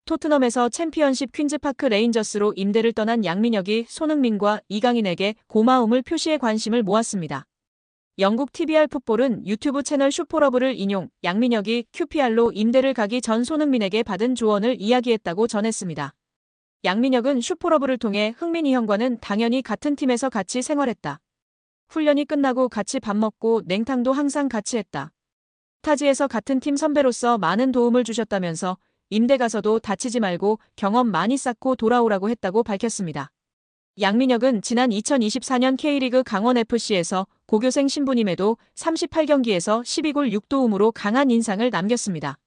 토트넘에서 챔피언십 퀸즈파크 레인저스로 임대를 떠난 양민혁이 손흥민과 이강인에게 고마움을 표시해 관심을 모았습니다. 영국 TVR 풋볼은 유튜브 채널 슈퍼러브를 인용, 양민혁이 QPR로 임대를 가기 전 손흥민에게 받은 조언을 이야기했다고 전했습니다. 양민혁은 슈퍼러브를 통해 흥민이 형과는 당연히 같은 팀에서 같이 생활했다. 훈련이 끝나고 같이 밥 먹고 냉탕도 항상 같이 했다. 타지에서 같은 팀 선배로서 많은 도움을 주셨다면서 임대 가서도 다치지 말고 경험 많이 쌓고 돌아오라고 했다고 밝혔습니다. 양민혁은 지난 2024년 K리그 강원FC에서 고교생 신분임에도 38경기에서 12골 6도움으로 강한 인상을 남겼습니다.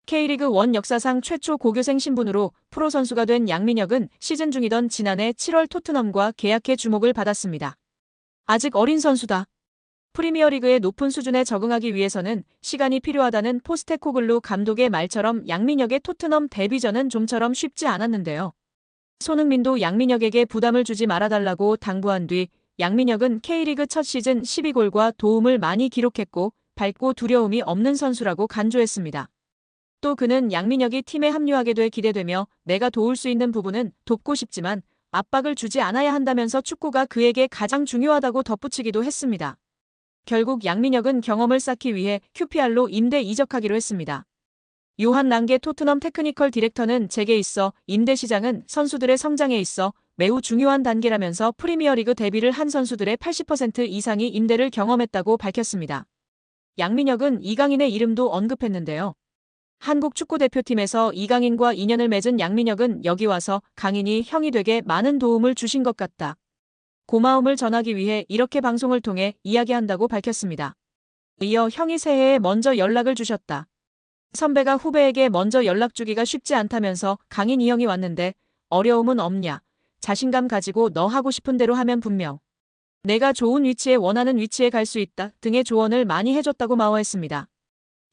K리그 1 역사상 최초 고교생 신분으로 프로 선수가 된 양민혁은 시즌 중이던 지난해 7월 토트넘과 계약해 주목을 받았습니다. 아직 어린 선수다. 프리미어리그의 높은 수준에 적응하기 위해서는 시간이 필요하다는 포스테코글루 감독의 말처럼 양민혁의 토트넘 데뷔전은 좀처럼 쉽지 않았는데요. 손흥민도 양민혁에게 부담을 주지 말아달라고 당부한 뒤 양민혁은 K리그 첫 시즌 12골과 도움을 많이 기록했고 밝고 두려움이 없는 선수라고 간주했습니다. 또 그는 양민혁이 팀에 합류하게 돼 기대되며 내가 도울 수 있는 부분은 돕고 싶지만 압박을 주지 않아야 한다면서 축구가 그에게 가장 중요하다고 덧붙이기도 했습니다. 결국 양민혁은 경험을 쌓기 위해 QPR로 임대 이적하기로 했습니다. 요한 랑게 토트넘 테크니컬 디렉터는 제게 있어 임대 시장은 선수들의 성장에 있어 매우 중요한 단계라면서 프리미어리그 데뷔를 한 선수들의 80% 이상이 임대를 경험했다고 밝혔습니다. 양민혁은 이강인의 이름도 언급했는데요. 한국 축구대표팀에서 이강인과 인연을 맺은 양민혁은 여기 와서 강인이 형이 되게 많은 도움을 주신 것 같다. 고마움을 전하기 위해 이렇게 방송을 통해 이야기한다고 밝혔습니다. 이어 형이 새해에 먼저 연락을 주셨다. 선배가 후배에게 먼저 연락 주기가 쉽지 않다면서 강인 이 형이 왔는데 어려움은 없냐. 자신감 가지고 너 하고 싶은 대로 하면 분명. 내가 좋은 위치에 원하는 위치에 갈 수 있다 등의 조언을 많이 해줬다고 마워했습니다.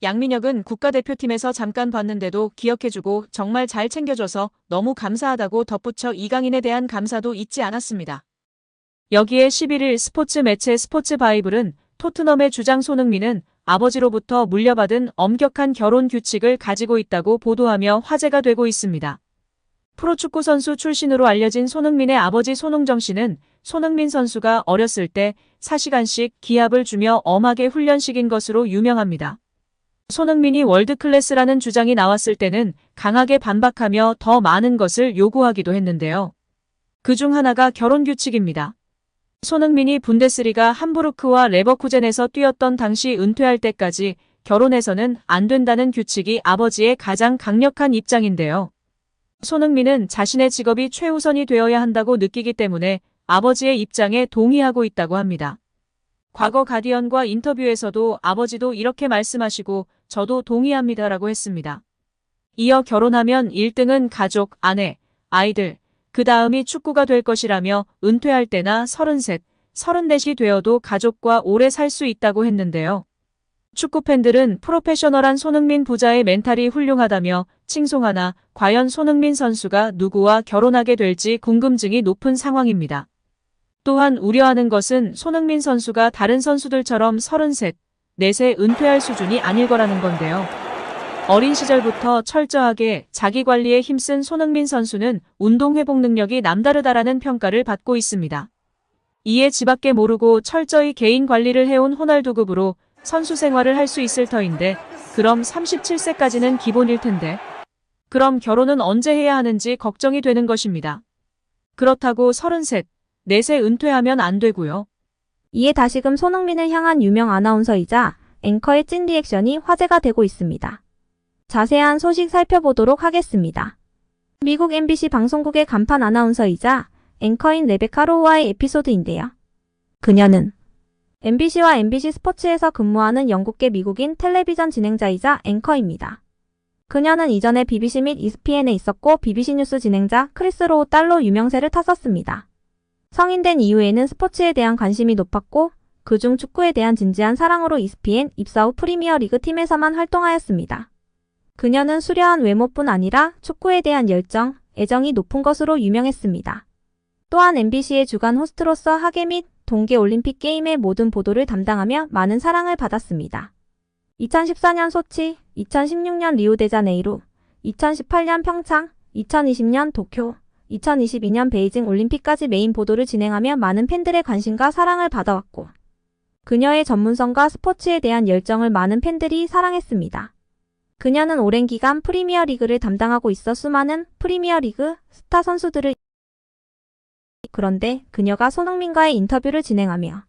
양민혁은 국가대표팀에서 잠깐 봤는데도 기억해주고 정말 잘 챙겨줘서 너무 감사하다고 덧붙여 이강인에 대한 감사도 잊지 않았습니다. 여기에 11일 스포츠 매체 스포츠바이블은 토트넘의 주장 손흥민은 아버지로부터 물려받은 엄격한 결혼 규칙을 가지고 있다고 보도하며 화제가 되고 있습니다. 프로축구 선수 출신으로 알려진 손흥민의 아버지 손흥정 씨는 손흥민 선수가 어렸을 때 4시간씩 기합을 주며 엄하게 훈련시킨 것으로 유명합니다. 손흥민이 월드클래스라는 주장이 나왔을 때는 강하게 반박하며 더 많은 것을 요구하기도 했는데요. 그중 하나가 결혼 규칙입니다. 손흥민이 분데스리가 함부르크와 레버쿠젠에서 뛰었던 당시 은퇴할 때까지 결혼해서는 안 된다는 규칙이 아버지의 가장 강력한 입장인데요. 손흥민은 자신의 직업이 최우선이 되어야 한다고 느끼기 때문에 아버지의 입장에 동의하고 있다고 합니다. 과거 가디언과 인터뷰에서도 아버지도 이렇게 말씀하시고 저도 동의합니다라고 했습니다. 이어 결혼하면 1등은 가족, 아내, 아이들, 그 다음이 축구가 될 것이라며 은퇴할 때나 33, 34이 되어도 가족과 오래 살 수 있다고 했는데요. 축구팬들은 프로페셔널한 손흥민 부자의 멘탈이 훌륭하다며 칭송하나 과연 손흥민 선수가 누구와 결혼하게 될지 궁금증이 높은 상황입니다. 또한 우려하는 것은 손흥민 선수가 다른 선수들처럼 33, 4세 은퇴할 수준이 아닐 거라는 건데요. 어린 시절부터 철저하게 자기 관리에 힘쓴 손흥민 선수는 운동 회복 능력이 남다르다라는 평가를 받고 있습니다. 이에 지밖에 모르고 철저히 개인 관리를 해온 호날두급으로 선수 생활을 할 수 있을 터인데 그럼 37세까지는 기본일 텐데 그럼 결혼은 언제 해야 하는지 걱정이 되는 것입니다. 그렇다고 33, 4세 은퇴하면 안 되고요. 이에 다시금 손흥민을 향한 유명 아나운서이자 앵커의 찐 리액션이 화제가 되고 있습니다. 자세한 소식 살펴보도록 하겠습니다. 미국 MBC 방송국의 간판 아나운서이자 앵커인 레베카 로우와의 에피소드인데요. 그녀는 MBC와 MBC 스포츠에서 근무하는 영국계 미국인 텔레비전 진행자이자 앵커입니다. 그녀는 이전에 BBC 및 ESPN에 있었고 BBC 뉴스 진행자 크리스 로우 딸로 유명세를 탔었습니다. 성인된 이후에는 스포츠에 대한 관심이 높았고 그중 축구에 대한 진지한 사랑으로 ESPN 입사 후 프리미어리그 팀에서만 활동하였습니다. 그녀는 수려한 외모뿐 아니라 축구에 대한 열정, 애정이 높은 것으로 유명했습니다. 또한 MBC의 주간 호스트로서 하계 및 동계올림픽 게임의 모든 보도를 담당하며 많은 사랑을 받았습니다. 2014년 소치, 2016년 리우데자네이루, 2018년 평창, 2020년 도쿄, 2022년 베이징 올림픽까지 메인 보도를 진행하며 많은 팬들의 관심과 사랑을 받아왔고, 그녀의 전문성과 스포츠에 대한 열정을 많은 팬들이 사랑했습니다. 그녀는 오랜 기간 프리미어리그를 담당하고 있어 수많은 프리미어리그 스타 선수들을 그런데 그녀가 손흥민과의 인터뷰를 진행하며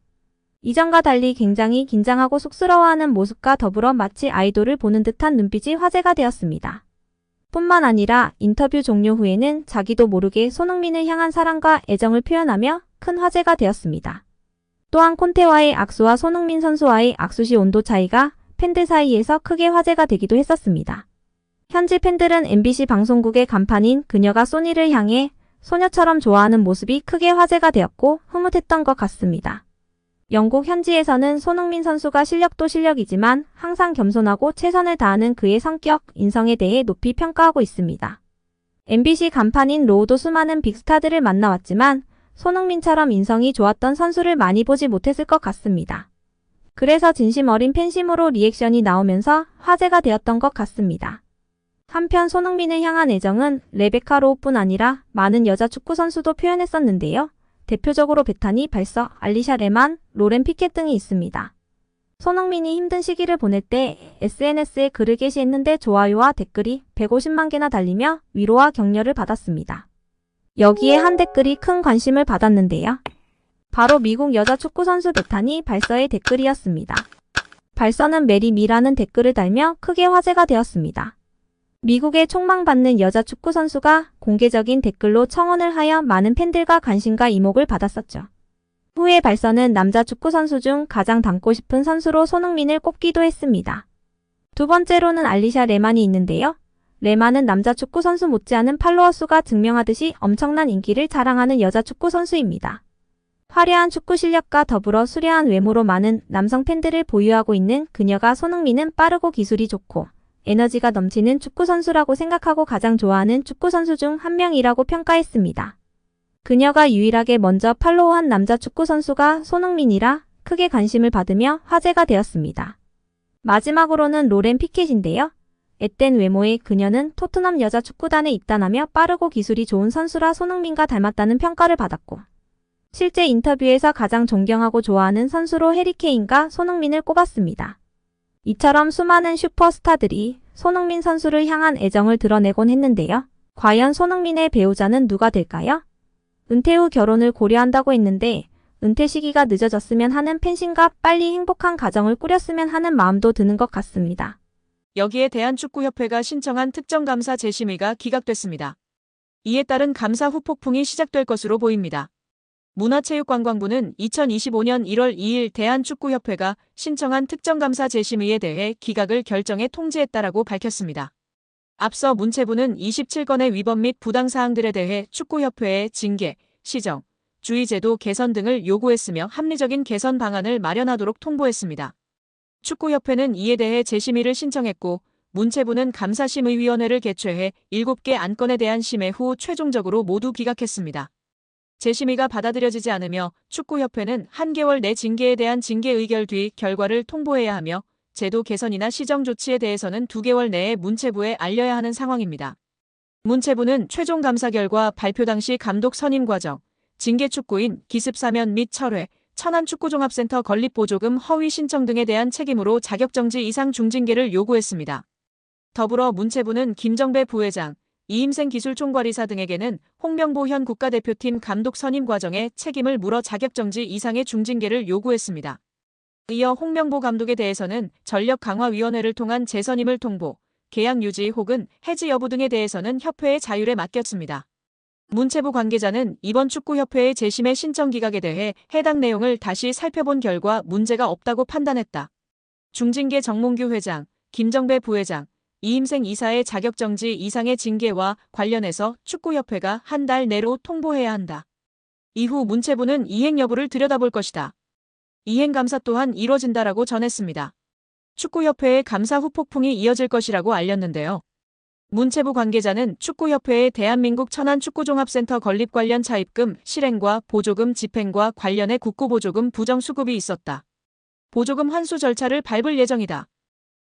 이전과 달리 굉장히 긴장하고 쑥스러워하는 모습과 더불어 마치 아이돌을 보는 듯한 눈빛이 화제가 되었습니다. 뿐만 아니라 인터뷰 종료 후에는 자기도 모르게 손흥민을 향한 사랑과 애정을 표현하며 큰 화제가 되었습니다. 또한 콘테와의 악수와 손흥민 선수와의 악수 시 온도 차이가 팬들 사이에서 크게 화제가 되기도 했었습니다. 현지 팬들은 MBC 방송국의 간판인 그녀가 소니를 향해 소녀처럼 좋아하는 모습이 크게 화제가 되었고 흐뭇했던 것 같습니다. 영국 현지에서는 손흥민 선수가 실력도 실력이지만 항상 겸손하고 최선을 다하는 그의 성격, 인성에 대해 높이 평가하고 있습니다. MBC 간판인 로우도 수많은 빅스타들을 만나왔지만 손흥민처럼 인성이 좋았던 선수를 많이 보지 못했을 것 같습니다. 그래서 진심 어린 팬심으로 리액션이 나오면서 화제가 되었던 것 같습니다. 한편 손흥민을 향한 애정은 레베카 로우뿐 아니라 많은 여자 축구 선수도 표현했었는데요. 대표적으로 베타니 발서, 알리샤 레만, 로렌 피켓 등이 있습니다. 손흥민이 힘든 시기를 보낼 때 SNS에 글을 게시했는데 좋아요와 댓글이 150만 개나 달리며 위로와 격려를 받았습니다. 여기에 한 댓글이 큰 관심을 받았는데요. 바로 미국 여자 축구 선수 베타니 발서의 댓글이었습니다. 발서는 메리 미라는 댓글을 달며 크게 화제가 되었습니다. 미국의 촉망받는 여자 축구 선수가 공개적인 댓글로 청혼을 하여 많은 팬들과 관심과 이목을 받았었죠. 후에 발서는 남자 축구 선수 중 가장 닮고 싶은 선수로 손흥민을 꼽기도 했습니다. 두 번째로는 알리샤 레만이 있는데요. 레만은 남자 축구 선수 못지않은 팔로워 수가 증명하듯이 엄청난 인기를 자랑하는 여자 축구 선수입니다. 화려한 축구 실력과 더불어 수려한 외모로 많은 남성 팬들을 보유하고 있는 그녀가 손흥민은 빠르고 기술이 좋고 에너지가 넘치는 축구 선수라고 생각하고 가장 좋아하는 축구 선수 중 한 명이라고 평가했습니다. 그녀가 유일하게 먼저 팔로우한 남자 축구 선수가 손흥민이라 크게 관심을 받으며 화제가 되었습니다. 마지막으로는 로렌 피켓인데요. 앳된 외모의 그녀는 토트넘 여자 축구단에 입단하며 빠르고 기술이 좋은 선수라 손흥민과 닮았다는 평가를 받았고 실제 인터뷰에서 가장 존경하고 좋아하는 선수로 해리 케인과 손흥민을 꼽았습니다. 이처럼 수많은 슈퍼스타들이 손흥민 선수를 향한 애정을 드러내곤 했는데요. 과연 손흥민의 배우자는 누가 될까요? 은퇴 후 결혼을 고려한다고 했는데 은퇴 시기가 늦어졌으면 하는 팬심과 빨리 행복한 가정을 꾸렸으면 하는 마음도 드는 것 같습니다. 여기에 대한축구협회가 신청한 특정감사 재심의가 기각됐습니다. 이에 따른 감사 후폭풍이 시작될 것으로 보입니다. 문화체육관광부는 2025년 1월 2일 대한축구협회가 신청한 특정감사 재심의에 대해 기각을 결정해 통지했다라고 밝혔습니다. 앞서 문체부는 27건의 위법 및 부당사항들에 대해 축구협회에 징계, 시정, 주의제도 개선 등을 요구했으며 합리적인 개선 방안을 마련하도록 통보했습니다. 축구협회는 이에 대해 재심의를 신청했고 문체부는 감사심의위원회를 개최해 7개 안건에 대한 심의 후 최종적으로 모두 기각했습니다. 재심의가 받아들여지지 않으며 축구협회는 한 개월 내 징계에 대한 징계 의결 뒤 결과를 통보해야 하며 제도 개선이나 시정 조치에 대해서는 2개월 내에 문체부에 알려야 하는 상황입니다. 문체부는 최종 감사 결과 발표 당시 감독 선임 과정, 징계 축구인 기습 사면 및 철회, 천안축구종합센터 건립보조금 허위 신청 등에 대한 책임으로 자격정지 이상 중징계를 요구했습니다. 더불어 문체부는 김정배 부회장, 이임생 기술총괄이사 등에게는 홍명보 현 국가대표팀 감독 선임 과정에 책임을 물어 자격정지 이상의 중징계를 요구했습니다. 이어 홍명보 감독에 대해서는 전력강화위원회를 통한 재선임을 통보, 계약 유지 혹은 해지 여부 등에 대해서는 협회의 자율에 맡겼습니다. 문체부 관계자는 이번 축구협회의 재심의 신청 기각에 대해 해당 내용을 다시 살펴본 결과 문제가 없다고 판단했다. 중징계 정몽규 회장, 김정배 부회장, 이임생 이사의 자격정지 이상의 징계와 관련해서 축구협회가 한 달 내로 통보해야 한다. 이후 문체부는 이행 여부를 들여다볼 것이다. 이행감사 또한 이뤄진다라고 전했습니다. 축구협회의 감사 후 폭풍이 이어질 것이라고 알렸는데요. 문체부 관계자는 축구협회의 대한민국 천안축구종합센터 건립 관련 차입금, 실행과 보조금 집행과 관련해 국고보조금 부정수급이 있었다. 보조금 환수 절차를 밟을 예정이다.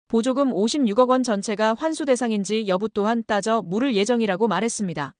보조금 56억 원 전체가 환수 대상인지 여부 또한 따져 물을 예정이라고 말했습니다.